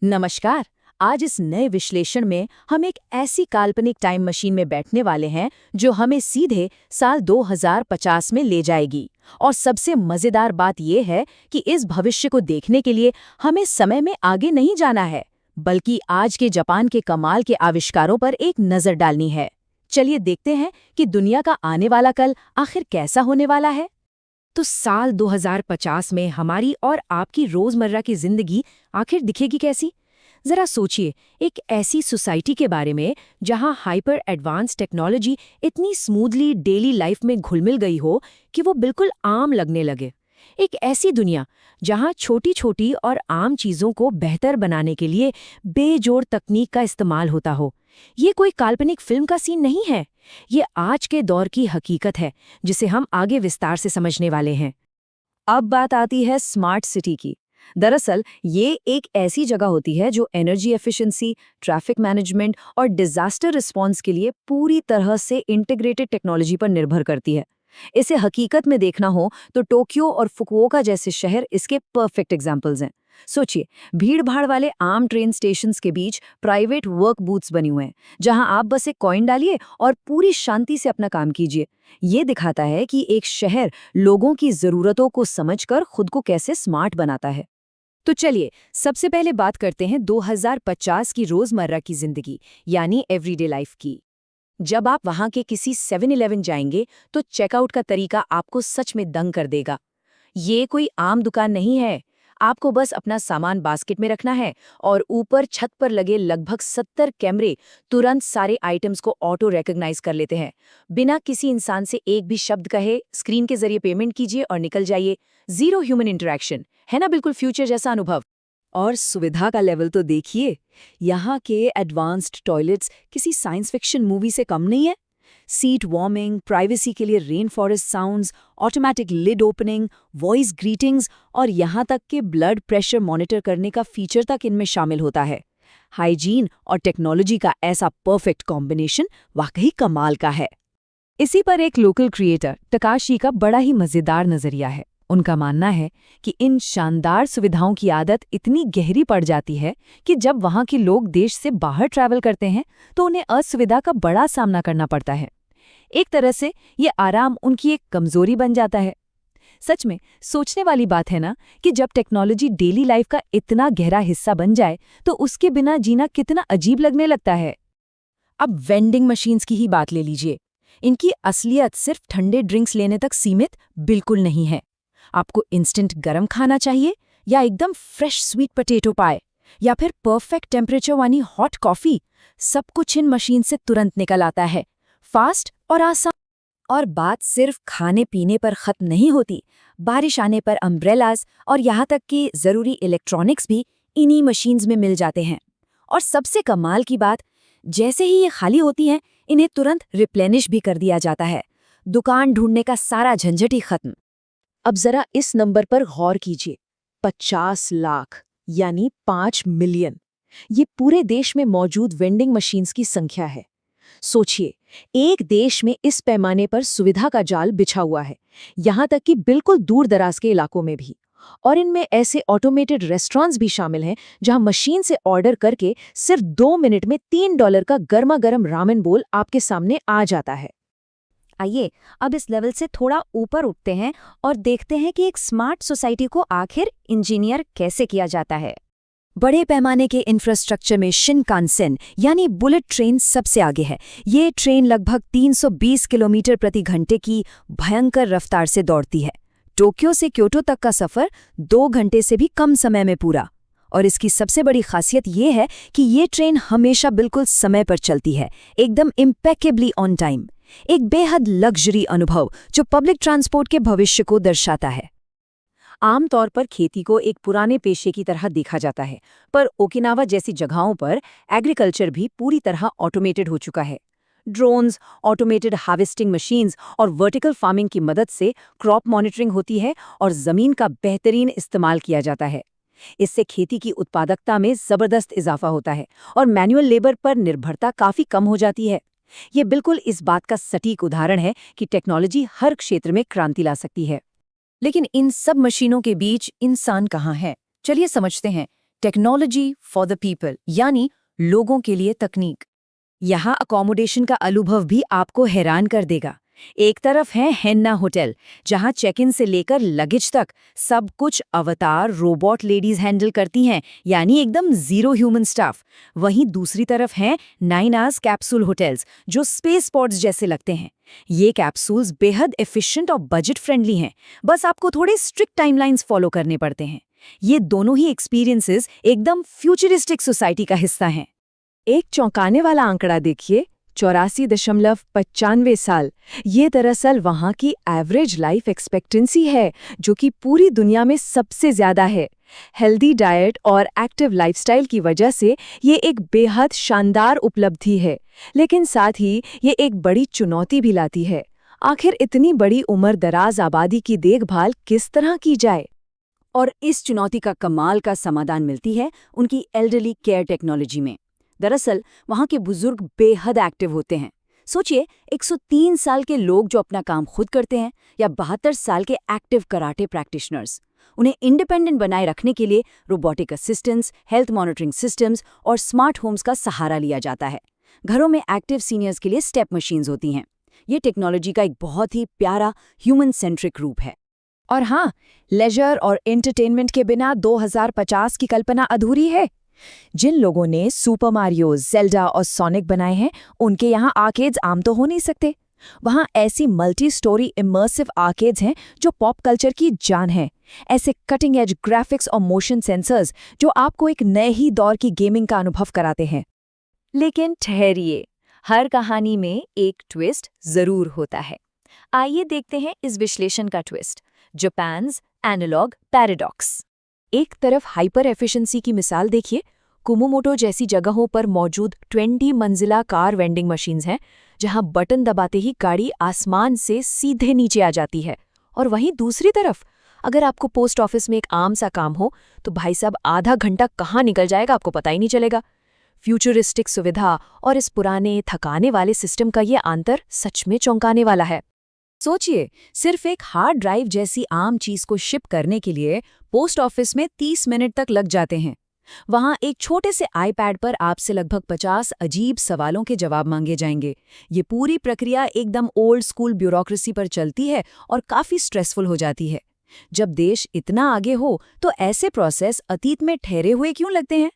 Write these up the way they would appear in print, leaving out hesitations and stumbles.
नमस्कार। आज इस नए विश्लेषण में हम एक ऐसी काल्पनिक टाइम मशीन में बैठने वाले हैं जो हमें सीधे साल 2050 में ले जाएगी। और सबसे मजेदार बात यह है कि इस भविष्य को देखने के लिए हमें समय में आगे नहीं जाना है, बल्कि आज के जापान के कमाल के आविष्कारों पर एक नजर डालनी है। चलिए देखते हैं कि दुनिया का आने वाला कल आखिर कैसा होने वाला है। तो साल 2050 में हमारी और आपकी रोजमर्रा की जिंदगी आखिर दिखेगी कैसी? जरा सोचिए, एक ऐसी सोसाइटी के बारे में जहां हाइपर एडवांस टेक्नोलॉजी इतनी स्मूथली डेली लाइफ में घुल-मिल गई हो कि वो बिल्कुल आम लगने लगे। एक ऐसी दुनिया जहां छोटी-छोटी और आम चीजों को बेहतर बनाने के लिए बेजोड़ तकनीक का इस्तेमाल होता हो। ये कोई काल्पनिक फिल्म का सीन नहीं है, ये आज के दौर की हकीकत है जिसे हम आगे विस्तार से समझने वाले हैं। अब बात आती है स्मार्ट सिटी की। दरअसल ये एक ऐसी जगह होती है जो एनर्जी एफिशिएंसी, ट्रैफिक मैनेजमेंट और डिजास्टर रिस्पॉन्स के लिए पूरी तरह से इंटीग्रेटेड टेक्नोलॉजी पर निर्भर करती है। इसे हकीकत में देखना हो तो टोक्यो और फुकुओका जैसे शहर इसके परफेक्ट एग्जाम्पल्स हैं। सोचिए, भीड़-भाड़ वाले आम ट्रेन स्टेशंस के बीच प्राइवेट वर्क बूथ्स बनी हुए हैं, जहां आप बस एक कॉइन डालिए और पूरी शांति से अपना काम कीजिए। ये दिखाता है कि एक शहर लोगों की जरूरतों को समझकर खुद को कैसे स्मार्ट बनाता है। तो चलिए, सबसे पहले बात करते हैं 2050 की रोजमर्रा की जिंदगी, यानी एवरीडे लाइफ की। जब आप वहां के किसी 7-Eleven जाएंगे तो चेकआउट का तरीका आपको सच में दंग कर देगा। ये कोई आम दुकान नहीं है। आपको बस अपना सामान बास्केट में रखना है और ऊपर छत पर लगे लगभग 70 कैमरे तुरंत सारे आइटम्स को ऑटो रिकॉग्नाइज कर लेते हैं। बिना किसी इंसान से एक भी शब्द कहे स्क्रीन के जरिए पेमेंट कीजिए और निकल जाइए। जीरो ह्यूमन इंटरेक्शन, है ना? बिल्कुल फ्यूचर जैसा अनुभव। और सुविधा का लेवल तो देखिए, यहाँ के एडवांस्ड टॉयलेट्स किसी साइंस फिक्शन मूवी से कम नहीं है। सीट वार्मिंग, प्राइवेसी के लिए rain forest sounds, automatic lid opening, voice greetings और यहाँ तक कि ब्लड प्रेशर मॉनिटर करने का फीचर तक इनमें शामिल होता है। हाइजीन और टेक्नोलॉजी का ऐसा परफेक्ट कॉम्बिनेशन वाकई कमाल का है। इसी पर एक लोकल क्रिएटर तकाशी का बड़ा ही मजेदार नजरिया है। उनका मानना है कि इन शानदार सुविधाओं की आदत इतनी गहरी पड़ जाती है कि जब वहाँ के लोग देश से बाहर ट्रैवल करते हैं तो उन्हें असुविधा का बड़ा सामना करना पड़ता है। एक तरह से ये आराम उनकी एक कमजोरी बन जाता है। सच में सोचने वाली बात है ना कि जब टेक्नोलॉजी डेली लाइफ का इतना गहरा हिस्सा बन जाए तो उसके बिना जीना कितना अजीब लगने लगता है। अब वेंडिंग मशीन्स की ही बात ले लीजिए। इनकी असलियत सिर्फ ठंडे ड्रिंक्स लेने तक सीमित बिल्कुल नहीं है। आपको इंस्टेंट गरम खाना चाहिए या एकदम फ्रेश स्वीट पोटैटो पाए या फिर परफेक्ट टेम्परेचर वाली हॉट कॉफी, सब कुछ इन मशीन से तुरंत निकल आता है, फास्ट और आसान। और बात सिर्फ खाने पीने पर खत्म नहीं होती। बारिश आने पर अम्ब्रेलाज और यहाँ तक कि जरूरी इलेक्ट्रॉनिक्स भी इन्हीं मशीन्स में मिल जाते हैं। और सबसे कमाल की बात, जैसे ही ये खाली होती हैं इन्हें तुरंत रिप्लेनिश भी कर दिया जाता है। दुकान ढूंढने का सारा झंझट ही खत्म। अब जरा इस नंबर पर गौर कीजिए, 50 लाख यानी 5 मिलियन। ये पूरे देश में मौजूद वेंडिंग मशीन्स की संख्या है। सोचिए, एक देश में इस पैमाने पर सुविधा का जाल बिछा हुआ है, यहाँ तक कि बिल्कुल दूर दराज के इलाकों में भी। और इनमें ऐसे ऑटोमेटेड रेस्टोरेंट्स भी शामिल हैं जहां मशीन से ऑर्डर करके सिर्फ 2 मिनट में $3 का गर्मा गर्म रामेन बोल आपके सामने आ जाता है। आइए अब इस लेवल से थोड़ा ऊपर उठते हैं और देखते हैं कि एक स्मार्ट सोसाइटी को आखिर इंजीनियर कैसे किया जाता है। बड़े पैमाने के इंफ्रास्ट्रक्चर में शिनकानसेन यानी बुलेट ट्रेन सबसे आगे है। ये ट्रेन लगभग 320 किलोमीटर प्रति घंटे की भयंकर रफ्तार से दौड़ती है। टोक्यो से क्योटो तक का सफर 2 घंटे से भी कम समय में पूरा। और इसकी सबसे बड़ी खासियत ये है कि ये ट्रेन हमेशा बिल्कुल समय पर चलती है, एकदम इम्पेकेबली ऑन टाइम। एक बेहद लग्जरी अनुभव जो पब्लिक ट्रांसपोर्ट के भविष्य को दर्शाता है। आमतौर पर खेती को एक पुराने पेशे की तरह देखा जाता है, पर ओकिनावा जैसी जगहों पर एग्रीकल्चर भी पूरी तरह ऑटोमेटेड हो चुका है। ड्रोन्स, ऑटोमेटेड हार्वेस्टिंग मशीन्स और वर्टिकल फार्मिंग की मदद से क्रॉप मॉनिटरिंग होती है और जमीन का बेहतरीन इस्तेमाल किया जाता है। इससे खेती की उत्पादकता में जबरदस्त इजाफा होता है और मैनुअल लेबर पर निर्भरता काफी कम हो जाती है। ये बिल्कुल इस बात का सटीक उदाहरण है कि टेक्नोलॉजी हर क्षेत्र में क्रांति ला सकती है। लेकिन इन सब मशीनों के बीच इंसान कहाँ है? चलिए समझते हैं। टेक्नोलॉजी फॉर द पीपल, यानी लोगों के लिए तकनीक। यहाँ अकोमोडेशन का अनुभव भी आपको हैरान कर देगा। एक तरफ है हेन्ना होटल, जहाँ चेक इन से लेकर लगेज तक सब कुछ अवतार रोबोट लेडीज हैंडल करती हैं, यानी एकदम जीरो ह्यूमन स्टाफ। वहीं दूसरी तरफ हैं 9 आवर्स कैप्सूल होटल्स, जो स्पेस पॉड्स जैसे लगते हैं। ये कैप्सूल्स बेहद एफिशिएंट और बजट फ्रेंडली हैं, बस आपको थोड़े स्ट्रिक्ट टाइमलाइंस फॉलो करने पड़ते हैं। ये दोनों ही एक्सपीरियंसेस एकदम फ्यूचरिस्टिक सोसाइटी का हिस्सा हैं। एक चौंकाने वाला आंकड़ा देखिए, 84.95 साल। ये दरअसल वहाँ की एवरेज लाइफ एक्सपेक्टेंसी है, जो कि पूरी दुनिया में सबसे ज्यादा है। हेल्दी डाइट और एक्टिव लाइफस्टाइल की वजह से ये एक बेहद शानदार उपलब्धि है, लेकिन साथ ही ये एक बड़ी चुनौती भी लाती है। आखिर इतनी बड़ी उम्र दराज आबादी की देखभाल किस तरह की जाए? और इस चुनौती का कमाल का समाधान मिलती है उनकी एल्डरली केयर टेक्नोलॉजी में। दरअसल वहाँ के बुजुर्ग बेहद एक्टिव होते हैं। सोचिए, 103 साल के लोग जो अपना काम खुद करते हैं, या 72 साल के एक्टिव कराटे प्रैक्टिशनर्स। उन्हें इंडिपेंडेंट बनाए रखने के लिए robotic assistants, health monitoring systems और स्मार्ट होम्स का सहारा लिया जाता है। घरों में एक्टिव सीनियर्स के लिए स्टेप मशीन्स होती हैं। ये टेक्नोलॉजी का एक बहुत ही प्यारा ह्यूमन सेंट्रिक रूप है। और हाँ, लेजर और एंटरटेनमेंट के बिना 2050 की कल्पना अधूरी है। जिन लोगों ने सुपर मारियो, ज़ेल्डा और सोनिक बनाए हैं, उनके यहाँ आर्केड्स आम तो हो नहीं सकते। वहाँ ऐसी मल्टी स्टोरी इमर्सिव आर्केड्स हैं जो पॉप कल्चर की जान है। ऐसे कटिंग एज ग्राफिक्स और मोशन सेंसर्स जो आपको एक नए ही दौर की गेमिंग का अनुभव कराते हैं। लेकिन ठहरिए, हर कहानी में एक ट्विस्ट जरूर होता है। आइए देखते हैं इस विश्लेषण का ट्विस्ट, जापान्स एनालॉग पैराडॉक्स। एक तरफ हाइपर एफिशिएंसी की मिसाल देखिए, कुमामोटो जैसी जगहों पर मौजूद 20 मंजिला कार वेंडिंग मशीन्स हैं, जहां बटन दबाते ही गाड़ी आसमान से सीधे नीचे आ जाती है। और वहीं दूसरी तरफ, अगर आपको पोस्ट ऑफिस में एक आम सा काम हो, तो भाई साहब आधा घंटा कहाँ निकल जाएगा आपको पता ही नहीं चलेगा। फ्यूचरिस्टिक सुविधा और इस पुराने थकाने वाले सिस्टम का ये अंतर सच में चौंकाने वाला है। सोचिए, सिर्फ एक हार्ड ड्राइव जैसी आम चीज को शिप करने के लिए पोस्ट ऑफिस में 30 मिनट तक लग जाते हैं। वहां एक छोटे से आईपैड पर आपसे लगभग 50 अजीब सवालों के जवाब मांगे जाएंगे। ये पूरी प्रक्रिया एकदम ओल्ड स्कूल ब्यूरोक्रेसी पर चलती है और काफी स्ट्रेसफुल हो जाती है। जब देश इतना आगे हो, तो ऐसे प्रोसेस अतीत में ठहरे हुए क्यों लगते हैं?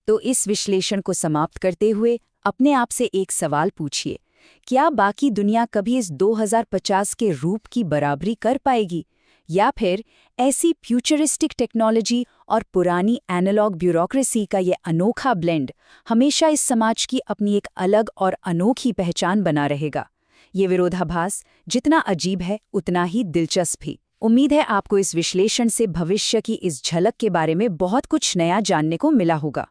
तो इस विश्लेषण को समाप्त करते हुए अपने आप से एक सवाल पूछिए, क्या बाकी दुनिया कभी इस 2050 के रूप की बराबरी कर पाएगी, या फिर ऐसी फ्यूचरिस्टिक टेक्नोलॉजी और पुरानी एनालॉग ब्यूरोक्रेसी का ये अनोखा ब्लेंड हमेशा इस समाज की अपनी एक अलग और अनोखी पहचान बना रहेगा? ये विरोधाभास जितना अजीब है, उतना ही दिलचस्प भी। उम्मीद है आपको इस विश्लेषण से भविष्य की इस झलक के बारे में बहुत कुछ नया जानने को मिला होगा।